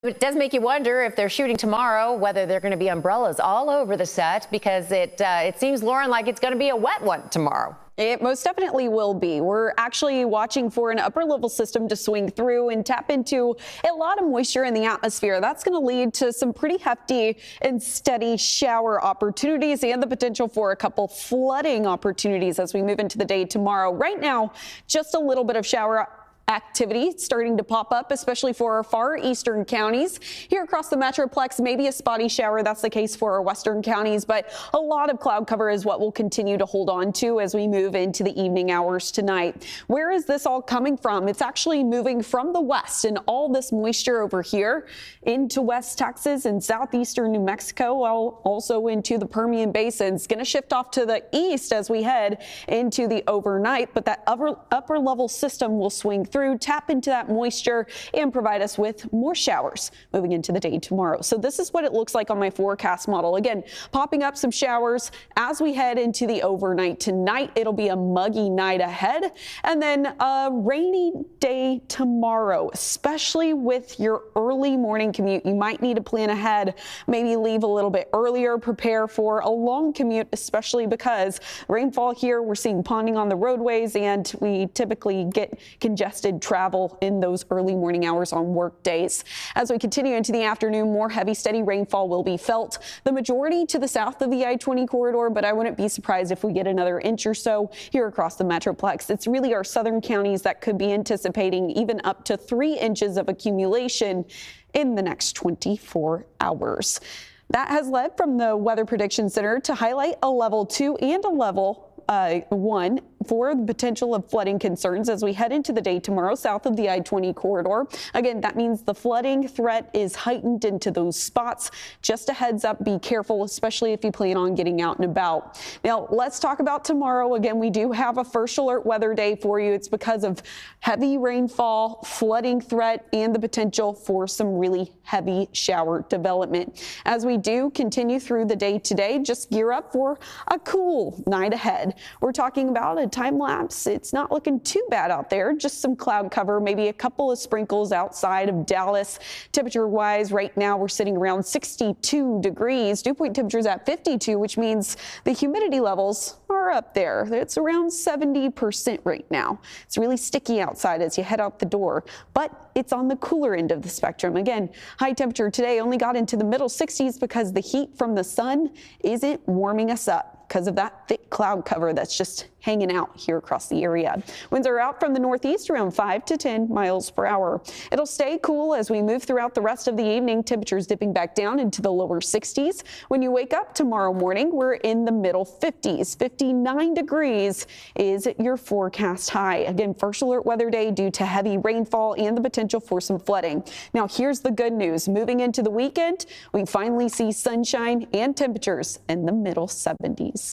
It does make you wonder if they're shooting tomorrow, whether they're going to be umbrellas all over the set, because it seems, Lauren, like it's going to be a wet one tomorrow. It most definitely will be. We're actually watching for an upper level system to swing through and tap into a lot of moisture in the atmosphere. That's going to lead to some pretty hefty and steady shower opportunities and the potential for a couple flooding opportunities as we move into the day tomorrow. Right now, just a little bit of shower activity starting to pop up, especially for our far eastern counties. Here across the Metroplex, maybe a spotty shower. That's the case for our western counties, but a lot of cloud cover is what we'll continue to hold on to as we move into the evening hours tonight. Where is this all coming from? It's actually moving from the west, and all this moisture over here into West Texas and southeastern New Mexico, while also into the Permian Basin. It's going to shift off to the east as we head into the overnight, but that upper level system will swing through, tap into that moisture, and provide us with more showers moving into the day tomorrow. So this is what it looks like on my forecast model. Again, popping up some showers as we head into the overnight. Tonight, it'll be a muggy night ahead, and then a rainy day tomorrow, especially with your early morning commute. You might need to plan ahead, maybe leave a little bit earlier, prepare for a long commute, especially because rainfall here, we're seeing ponding on the roadways, and we typically get congested travel in those early morning hours on work days. As we continue into the afternoon, more heavy, steady rainfall will be felt. The majority to the south of the I-20 corridor, but I wouldn't be surprised if we get another inch or so here across the Metroplex. It's really our southern counties that could be anticipating even up to 3 inches of accumulation in the next 24 hours. That has led from the Weather Prediction Center to highlight a level 2 and a level 1 for the potential of flooding concerns as we head into the day tomorrow south of the I-20 corridor. Again, that means the flooding threat is heightened into those spots. Just a heads up, be careful, especially if you plan on getting out and about. Now, let's talk about tomorrow. Again, we do have a first alert weather day for you. It's because of heavy rainfall, flooding threat, and the potential for some really heavy shower development. As we do continue through the day today, just gear up for a cool night ahead. We're talking about a time lapse. It's not looking too bad out there. Just some cloud cover, maybe a couple of sprinkles outside of Dallas. Temperature wise, right now we're sitting around 62 degrees. Dew point temperatures at 52, which means the humidity levels are up there. It's around 70% right now. It's really sticky outside as you head out the door, but it's on the cooler end of the spectrum. Again, high temperature today only got into the middle 60s because the heat from the sun isn't warming us up because of that thick cloud cover that's just hanging out here across the area. Winds are out from the northeast around 5 to 10 miles per hour. It'll stay cool as we move throughout the rest of the evening. Temperatures dipping back down into the lower 60s. When you wake up tomorrow morning, we're in the middle 50s. 59 degrees is your forecast high. Again, first alert weather day due to heavy rainfall and the potential for some flooding. Now, here's the good news. Moving into the weekend, we finally see sunshine and temperatures in the middle 70s.